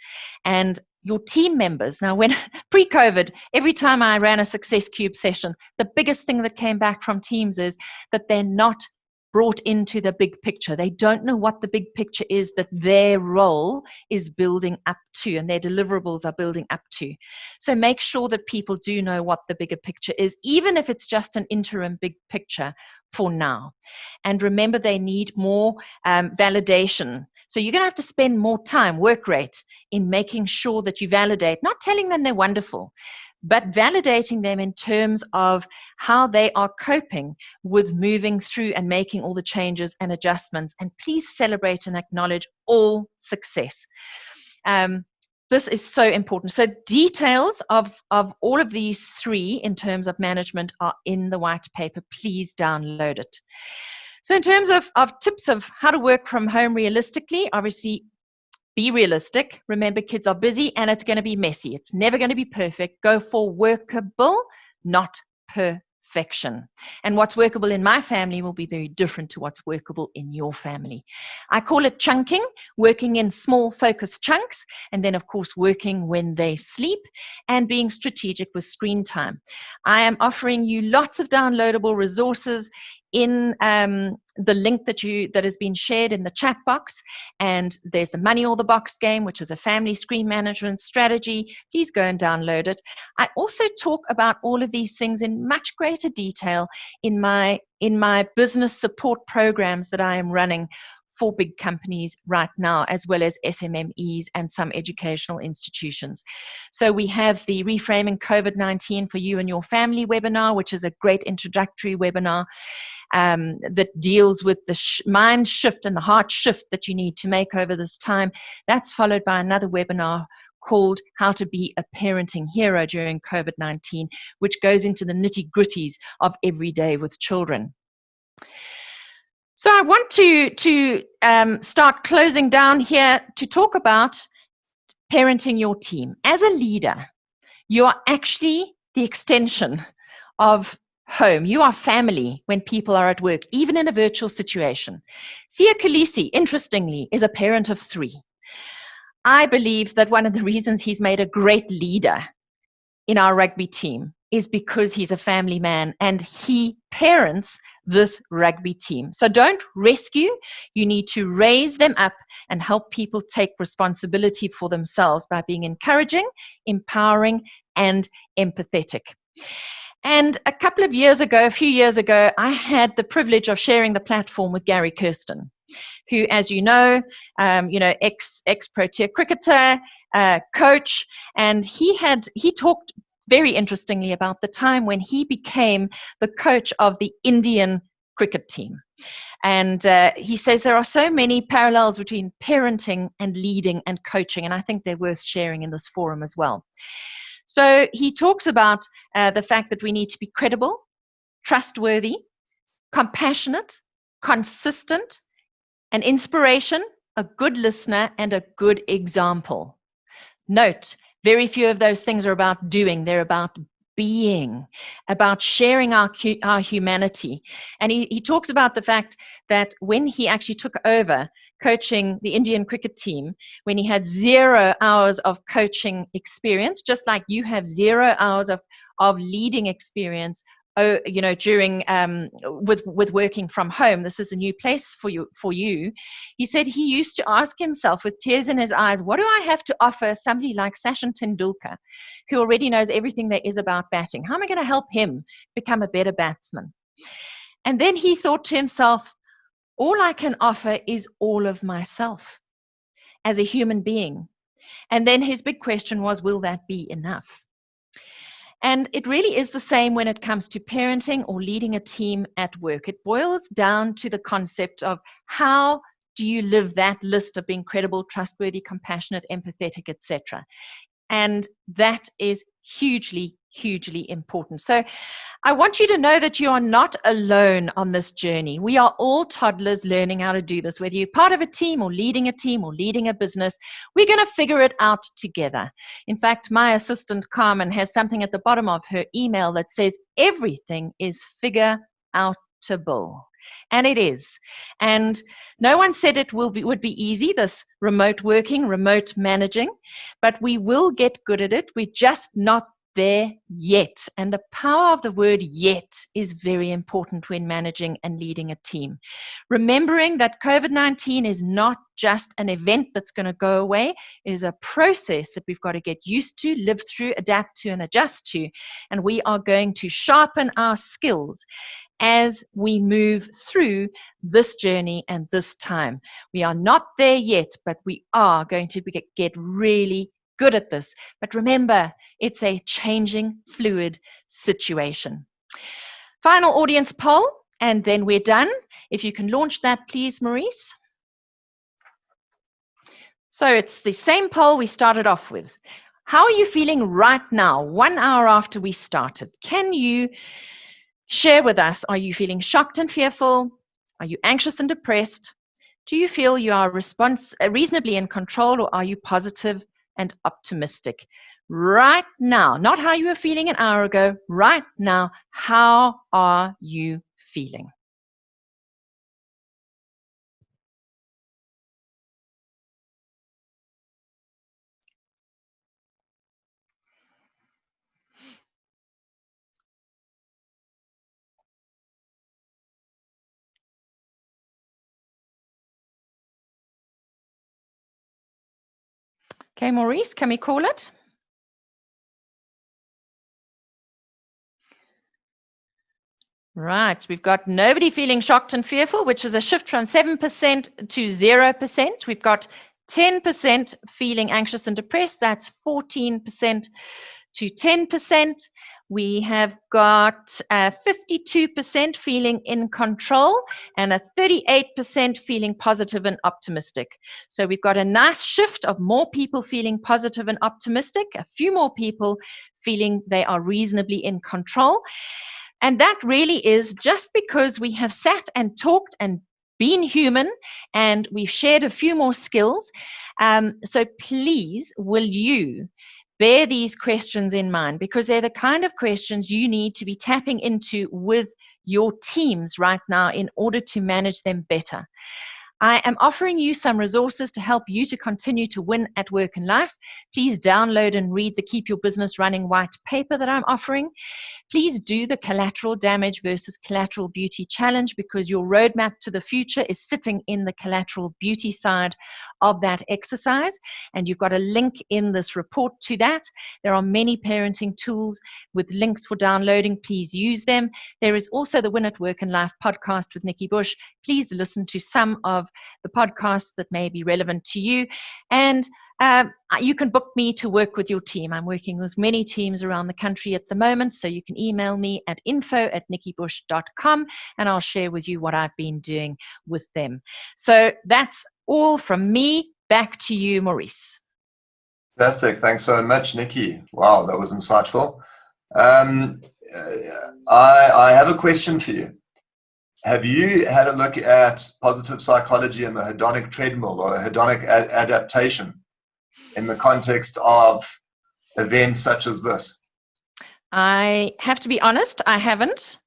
And your team members, now when pre-COVID, every time I ran a Success Cube session, the biggest thing that came back from teams is that they're not brought into the big picture. They don't know what the big picture is that their role is building up to and their deliverables are building up to. So make sure that people do know what the bigger picture is, even if it's just an interim big picture for now. And remember, they need more validation. So you're going to have to spend more time, work rate, in making sure that you validate, not telling them they're wonderful, but validating them in terms of how they are coping with moving through and making all the changes and adjustments. And please celebrate and acknowledge all success. This is so important. So details of all of these three in terms of management are in the white paper. Please download it. So in terms of tips of how to work from home realistically, obviously, be realistic. Remember, kids are busy and it's going to be messy. It's never going to be perfect. Go for workable, not perfection. And what's workable in my family will be very different to what's workable in your family. I call it chunking, working in small focused chunks, and then, of course, working when they sleep and being strategic with screen time. I am offering you lots of downloadable resources in the link that has been shared in the chat box, and there's the Money or the Box game, which is a family screen management strategy. Please go and download it. I also talk about all of these things in much greater detail in my business support programs that I am running for big companies right now, as well as SMMEs and some educational institutions. So we have the Reframing COVID-19 for You and Your Family webinar, which is a great introductory webinar that deals with the mind shift and the heart shift that you need to make over this time. That's followed by another webinar called How to Be a Parenting Hero During COVID-19, which goes into the nitty-gritties of every day with children. So I want to start closing down here to talk about parenting your team. As a leader, you are actually the extension of home. You are family when people are at work, even in a virtual situation. Sia Khaleesi, interestingly, is a parent of 3. I believe that one of the reasons he's made a great leader in our rugby team is because he's a family man and he parents this rugby team. So don't rescue. You need to raise them up and help people take responsibility for themselves by being encouraging, empowering, and empathetic. And a few years ago, I had the privilege of sharing the platform with Gary Kirsten, who, as you know, ex-pro-tier cricketer, coach, and he talked very interestingly about the time when he became the coach of the Indian cricket team. And he says there are so many parallels between parenting and leading and coaching, and I think they're worth sharing in this forum as well. So he talks about the fact that we need to be credible, trustworthy, compassionate, consistent, an inspiration, a good listener, and a good example. Note, very few of those things are about doing. They're about being, about sharing our humanity. And he talks about the fact that when he actually took over coaching the Indian cricket team, when he had 0 hours of coaching experience, just like you have 0 hours of leading experience, during with working from home. This is a new place for you. He said he used to ask himself with tears in his eyes, what do I have to offer somebody like Sachin Tendulkar, who already knows everything there is about batting? How am I going to help him become a better batsman? And then he thought to himself, all I can offer is all of myself as a human being. And then his big question was, will that be enough? And it really is the same when it comes to parenting or leading a team at work. It boils down to the concept of how do you live that list of being credible, trustworthy, compassionate, empathetic, etc. And that is hugely, hugely important. So I want you to know that you are not alone on this journey. We are all toddlers learning how to do this, whether you're part of a team or leading a business. We're going to figure it out together. In fact, my assistant Carmen has something at the bottom of her email that says everything is figure-outable. And it is. And no one said it would be easy, this remote working, remote managing, but we will get good at it. We're just not there yet. And the power of the word yet is very important when managing and leading a team. Remembering that COVID-19 is not just an event that's going to go away. It is a process that we've got to get used to, live through, adapt to, and adjust to. And we are going to sharpen our skills as we move through this journey and this time. We are not there yet, but we are going to get really good at this. But remember, it's a changing, fluid situation. Final audience poll, and then we're done. If you can launch that, please, Maurice. So it's the same poll we started off with. How are you feeling right now, 1 hour after we started? Can you share with us, are you feeling shocked and fearful? Are you anxious and depressed? Do you feel you are reasonably in control, or are you positive and optimistic? Right now, not how you were feeling an hour ago, right now, how are you feeling? Okay, Maurice, can we call it? Right, we've got nobody feeling shocked and fearful, which is a shift from 7% to 0%. We've got 10% feeling anxious and depressed. That's 14% to 10%. We have got 52% feeling in control and a 38% feeling positive and optimistic. So we've got a nice shift of more people feeling positive and optimistic, a few more people feeling they are reasonably in control. And that really is just because we have sat and talked and been human, and we've shared a few more skills. So please, will you bear these questions in mind, because they're the kind of questions you need to be tapping into with your teams right now in order to manage them better. I am offering you some resources to help you to continue to win at work and life. Please download and read the Keep Your Business Running white paper that I'm offering. Please do the collateral damage versus collateral beauty challenge, because your roadmap to the future is sitting in the collateral beauty side of that exercise. And you've got a link in this report to that. There are many parenting tools with links for downloading. Please use them. There is also the Win at Work and Life podcast with Nikki Bush. Please listen to some of the podcasts that may be relevant to you. And you can book me to work with your team. I'm working with many teams around the country at the moment, so you can email me at info@nikkibush.com, and I'll share with you what I've been doing with them. So that's all from me. Back to you, Maurice. Fantastic. Thanks so much, Nikki. Wow, that was insightful. I have a question for you. Have you had a look at positive psychology and the hedonic treadmill, or hedonic adaptation, in the context of events such as this? I have to be honest, I haven't.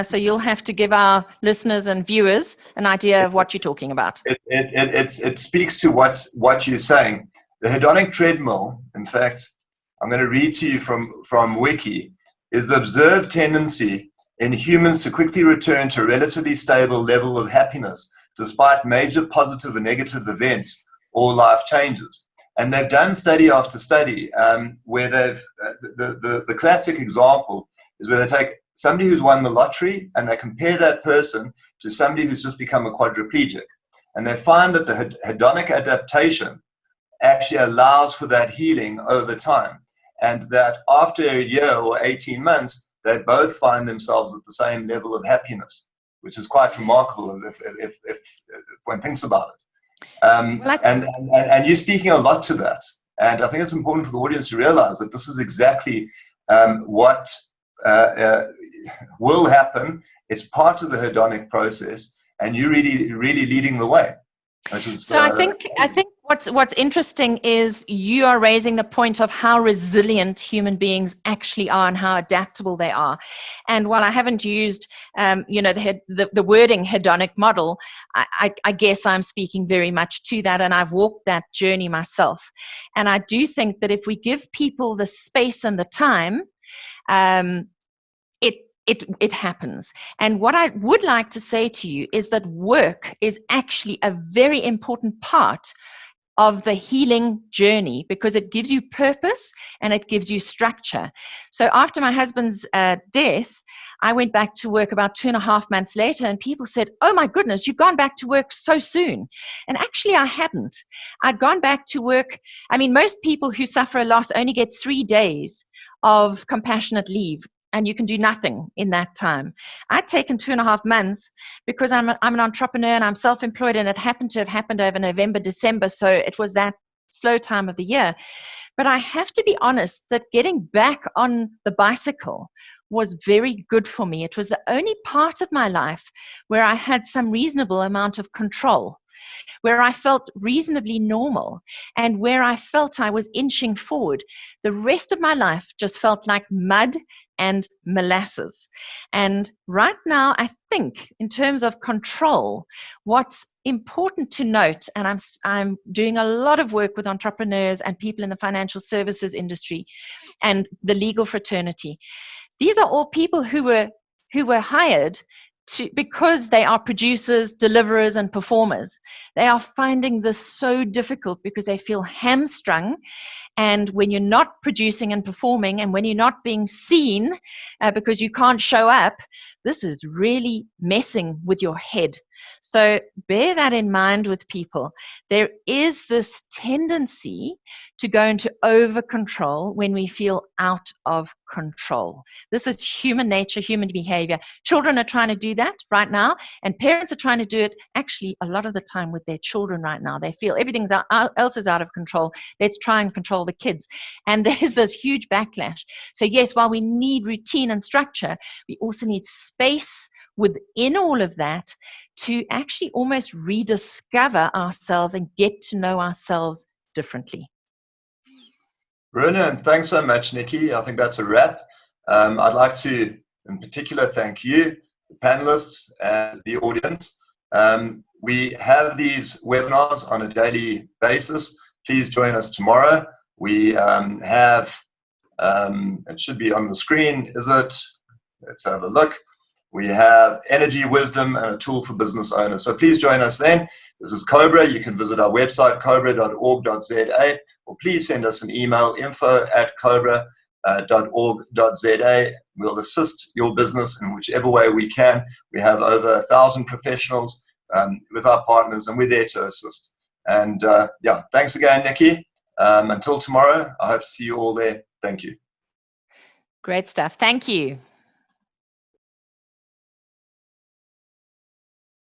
So you'll have to give our listeners and viewers an idea of what you're talking about. It speaks to what you're saying. The hedonic treadmill, in fact, I'm going to read to you from Wiki, is the observed tendency in humans to quickly return to a relatively stable level of happiness despite major positive and negative events or life changes. And they've done study after study where the classic example is where they take somebody who's won the lottery and they compare that person to somebody who's just become a quadriplegic. And they find that the hedonic adaptation actually allows for that healing over time. And that after a year or 18 months, they both find themselves at the same level of happiness, which is quite remarkable if one thinks about it. And you're speaking a lot to that. And I think it's important for the audience to realize that this is exactly what will happen. It's part of the hedonic process, and you're really leading the way. Which is, so I think what's interesting is you are raising the point of how resilient human beings actually are and how adaptable they are. And while I haven't used the wording hedonic model, I guess I'm speaking very much to that, and I've walked that journey myself. And I do think that if we give people the space and the time it happens. And what I would like to say to you is that work is actually a very important part of the healing journey, because it gives you purpose and it gives you structure. So after my husband's death, I went back to work about 2.5 months later, and people said, "Oh my goodness, you've gone back to work so soon." And actually I hadn't. I'd gone back to work. I mean, most people who suffer a loss only get 3 days of compassionate leave, and you can do nothing in that time. I'd taken 2.5 months because I'm an entrepreneur and I'm self-employed, and it happened to have happened over November, December, so it was that slow time of the year. But I have to be honest that getting back on the bicycle was very good for me. It was the only part of my life where I had some reasonable amount of control, where I felt reasonably normal, and where I felt I was inching forward. The rest of my life just felt like mud and molasses. And right now, I think in terms of control, what's important to note, and I'm doing a lot of work with entrepreneurs and people in the financial services industry and the legal fraternity. These are all people who were hired because they are producers, deliverers, and performers. They are finding this so difficult because they feel hamstrung. And when you're not producing and performing, and when you're not being seen because you can't show up, this is really messing with your head. So bear that in mind with people. There is this tendency to go into over control when we feel out of control. This is human nature, human behavior. Children are trying to do that right now, and parents are trying to do it actually a lot of the time with their children right now. They feel everything else is out of control. Let's try and control the kids. And there's this huge backlash. So yes, while we need routine and structure, we also need space within all of that to actually almost rediscover ourselves and get to know ourselves differently. Brilliant. Thanks so much, Nikki. I think that's a wrap. I'd like to, in particular, thank you, the panelists, and the audience. We have these webinars on a daily basis. Please join us tomorrow. We have, it should be on the screen, is it? Let's have a look. We have energy, wisdom, and a tool for business owners. So please join us then. This is COBRA. You can visit our website, cobra.org.za, or please send us an email, info@cobra.org.za. We'll assist your business in whichever way we can. We have over 1,000 professionals with our partners, and we're there to assist. And yeah, thanks again, Nikki. Until tomorrow, I hope to see you all there. Thank you. Great stuff. Thank you.